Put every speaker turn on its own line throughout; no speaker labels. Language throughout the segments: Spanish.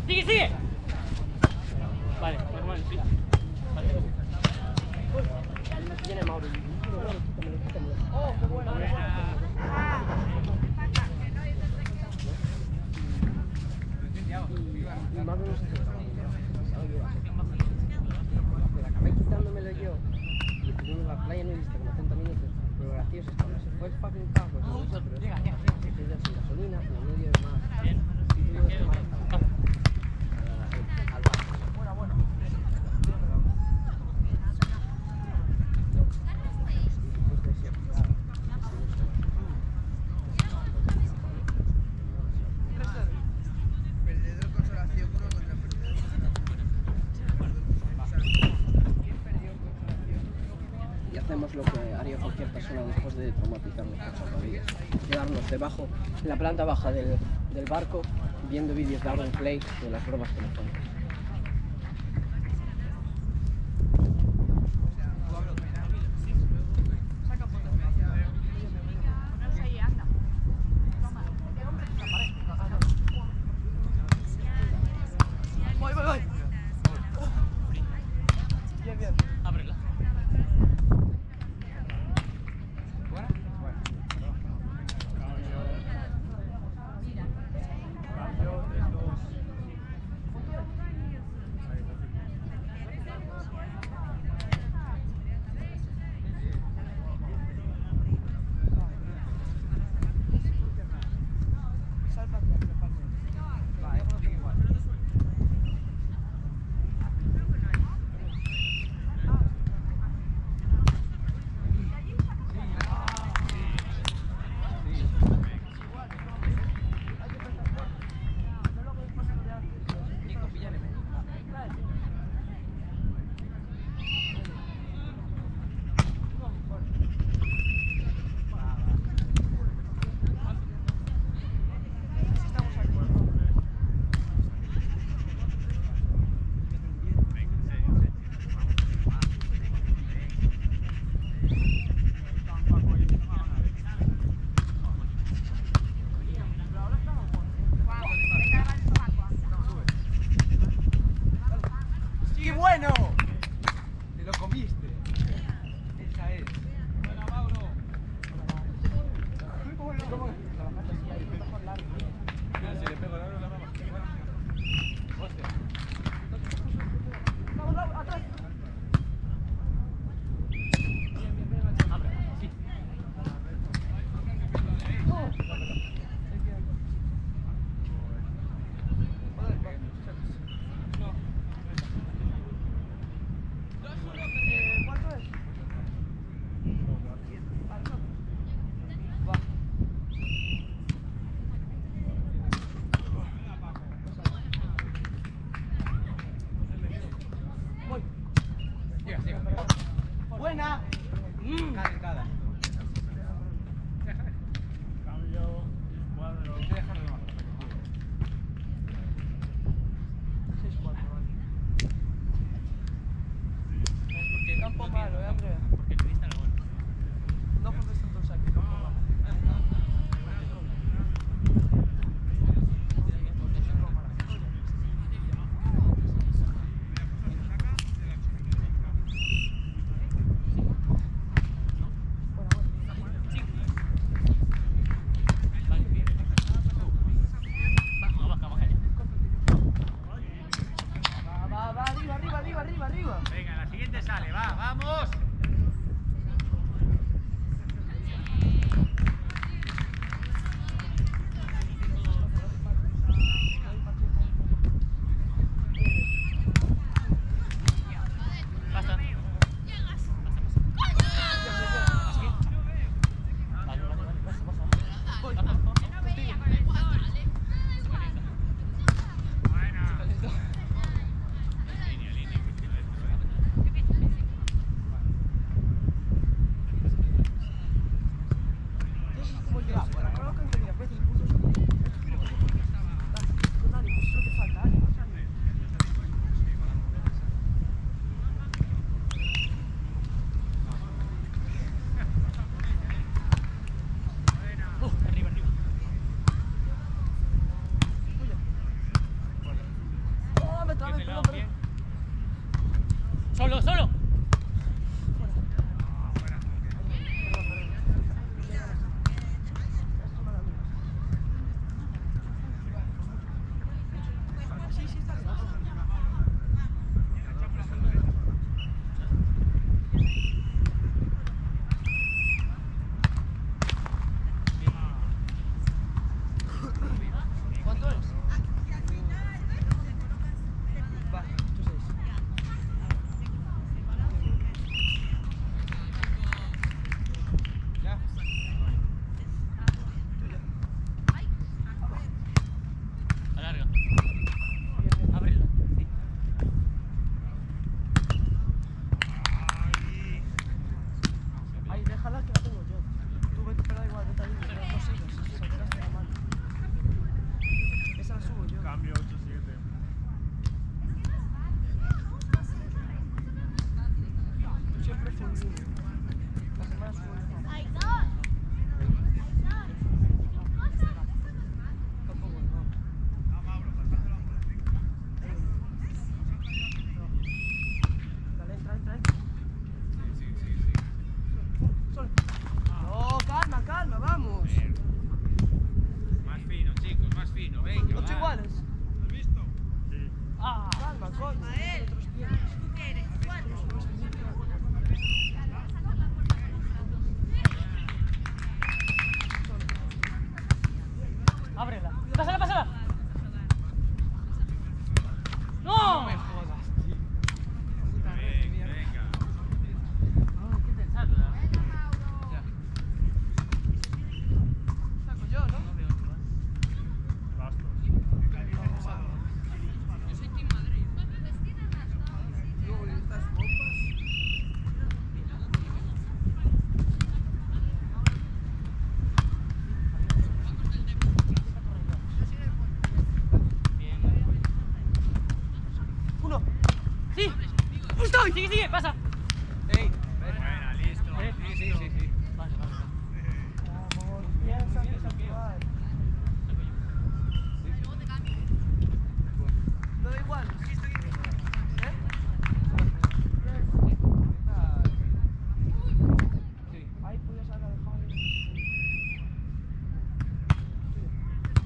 ¡Sigue, sigue! Vale, normal, sí. Vale. Tiene Mauro. ¡Oh, qué bueno! Y Mauro no se acercaba. Acabé quitándomelo yo. Y estuvimos en la playa nudista como 30 minutos. Pero gracioso es cuando se fue el fucking campo. Llega. Se quedó sin gasolina, en el medio del mar. Bien. Y tú no te matas. Al bar. Bueno. Y hacemos lo que haría cualquier persona después de traumatizarnos por salvavidas. Quedarnos debajo, en la planta baja del barco, viendo vídeos de Aaron Clay de las bromas que nos ponen.
Buena. Calentada. Cambio, cuadro. Déjalo de más.
6-4, vale.
¿Sabes por qué?
Campo malo, Andrea.
Porque el turista lo bueno.
No porque tanto saque, campo malo. Arriba.
Venga, la siguiente sale, va, vamos.
Ábrela. ¡Pásala, pásala! ¡No!
me jodas, tío.
Venga.
No, hay que pensarla.
Ya. Saco yo, ¿no?
No veo otro,
Bastos.
Yo soy Team Madrid. Luego estas copas.
Bien.
Uno.
¡Sí! ¡Justo! ¡Sigue, sigue! ¡Pasa!
Ey.
Buena, listo.
Sí.
Vale, vale.
Vamos, piensa que es actual. No da igual. ¿Eh? Sí. Ahí podías haber dejado.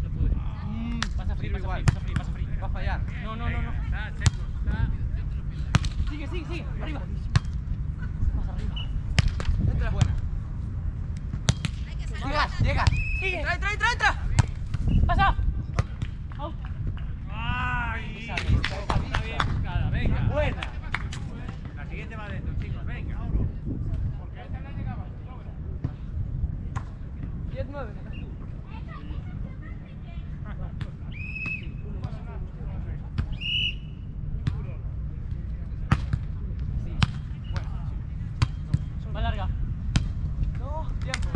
No pude. Pasa free,
Sirve
pasa
igual.
free, pasa free, pasa free.
Va a fallar.
No.
Está, Checo, está.
Sigue. Arriba. Más arriba.
Entra. Buena. Llega.
Sigue.
Entra.
¡Pasa! ¡Out!
¡Ay!
Esa vista.
Está bien buscada, venga.
Buena.
La siguiente va adentro, chicos, venga. Porque a esta no llegaba, sobra.
10-9.
Va larga.
No, tiempo.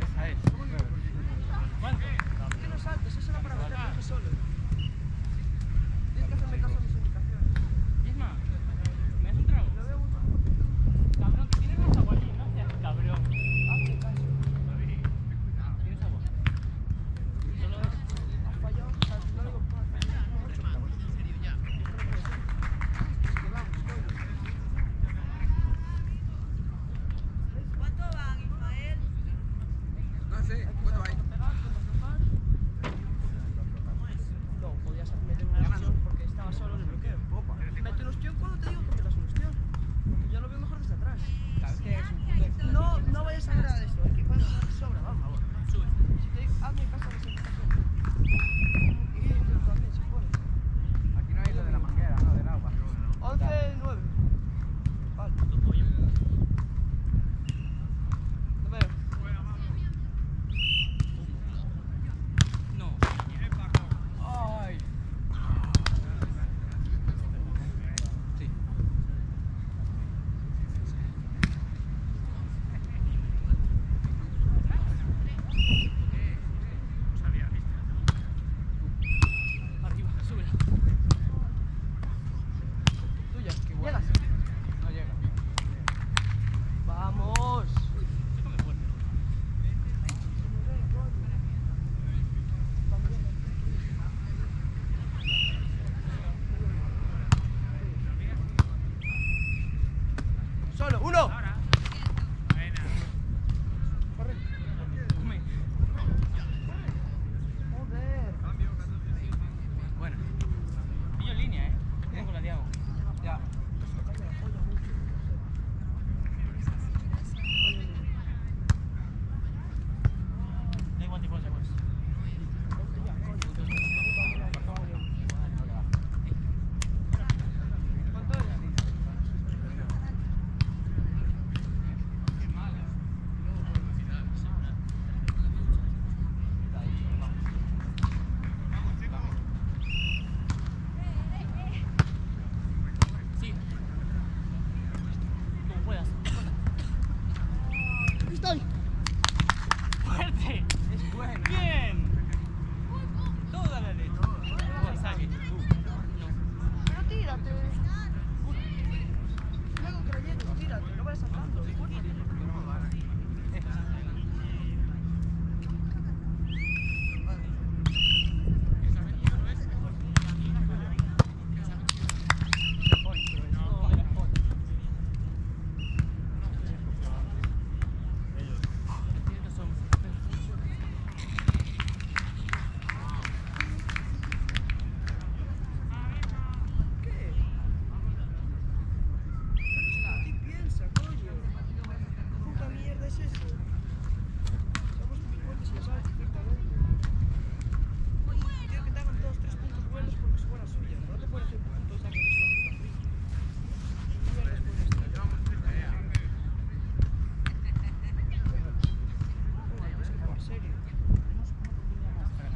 Esa es.
¿Cuánto?
¿Por qué no saltes? Eso era para meterlo solo. Tienes que hacerme caso a mis indicaciones.
Isma, ¿me das un trago?
Lo veo mucho.
Cabrón, tienes más agua aquí, no seas cabrón.
Hazme caso.
¿Tienes agua? Solo es...
Has fallado. O sea, no digo más. Mucho. Que vamos, coño.
¿Cuánto van, Ismael?
No sé, ¿cuánto hay?
No, podías meter un ostión porque estaba solo en el bloqueo. Mete un ostión cuando te digo que metas un ostión. Porque yo lo veo mejor desde atrás.
¿Sabes qué es un puto?
No vayas a ver a esto. Hay que sobra, vamos. Sube. Si te digo, hazme caso a mis indicaciones. Y yo también, si puedes.
Aquí no hay lo de la manguera, ¿no? Del agua.
11-9. Vale. No veo.
No.
Ay. Sí.
Arriba, súbela.
Tuya.
Qué bueno.
Llegas.
No llega.
Vamos.
Déjame fuerte.
Solo, uno.
Buena.
Corre.
Come.
Joder.
Bueno,
Pillo en línea, Tengo la Diago.
ya.
Da igual, tipo, pues.
¿Cuánto es?
Sí. Como puedas.
¡Estoy!
¡Fuerte!
Es bueno.
¡Bien! Toda la leche. Saque.
Pero tírate. Luego que lo llegues, tírate. No vayas saltando. serio.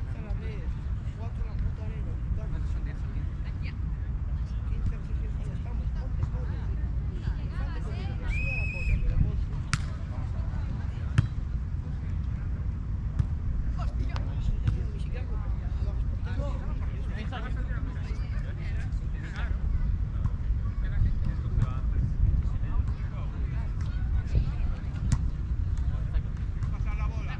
Está la red, 4 en la puta arena.
¿Cuántos son 10 o 15?
15 exigencias ya estamos. Ponte, coño. Ponte conmigo, me suda la polla, pero ponte. Ni siquiera lo hagas por ti.
Pasar la bola.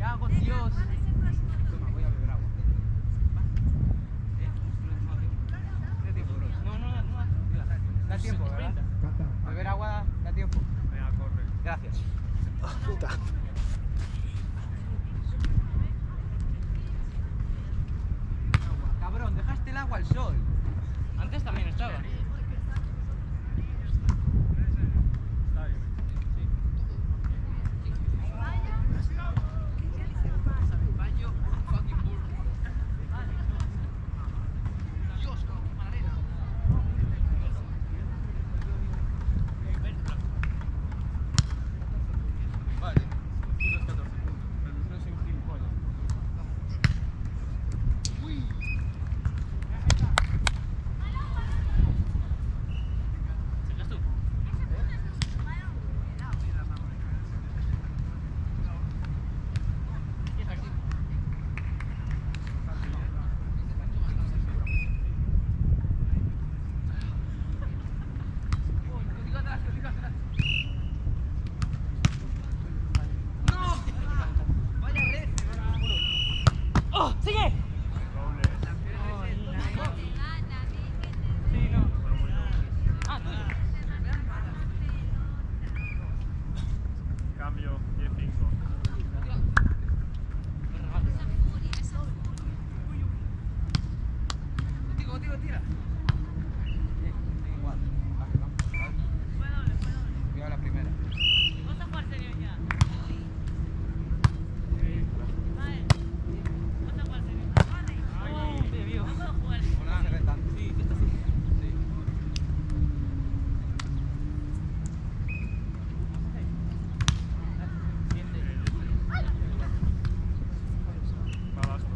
cago en Dios. Toma, voy a beber agua. ¿Da tiempo, bro?
No.
Da tiempo, ¿verdad? Beber agua da tiempo.
Venga, corre.
Gracias.
Puta.
Cabrón, dejaste el agua al sol.
Antes también estaba.
Está bien.
Vale. Putos 14 puntos. Pero no soy un gilipollas.
¿Sacas tú? ¡Oh! ¡Sigue! Sí, no. Ah, tuyo.
Cambio 10-5.
Contigo, tira. Igual. Cuidado la primera.
¿Vas a jugar serio ya? Vale. ¿Vas a jugar serio?
Oh, te vio.
Vamos a jugar.
Hola, se ve tanto.
Sí, que está así.
Sí.
Va Bastos.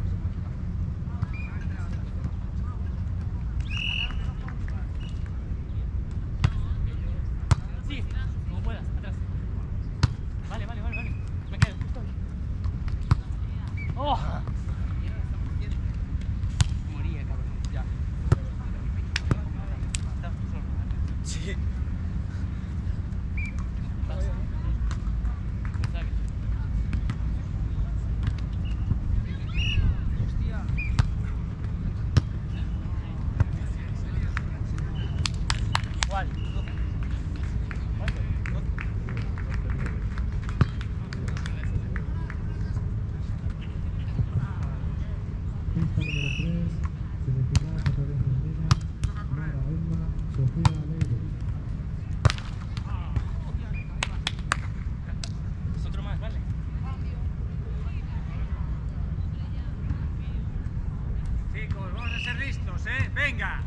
Sí, como puedas, atrás. Vale. Me quedo, justo ahí. ¡Oh!
Moría, cabrón. Ya.
Sí.
Hostia.
¿Cuál?
Pista número 3, semifinal, Natalia Fermina, Mara Emma, Sofía Alegre.
Otro más, vale.
Chicos, vamos a ser listos, ¿eh? ¡Venga!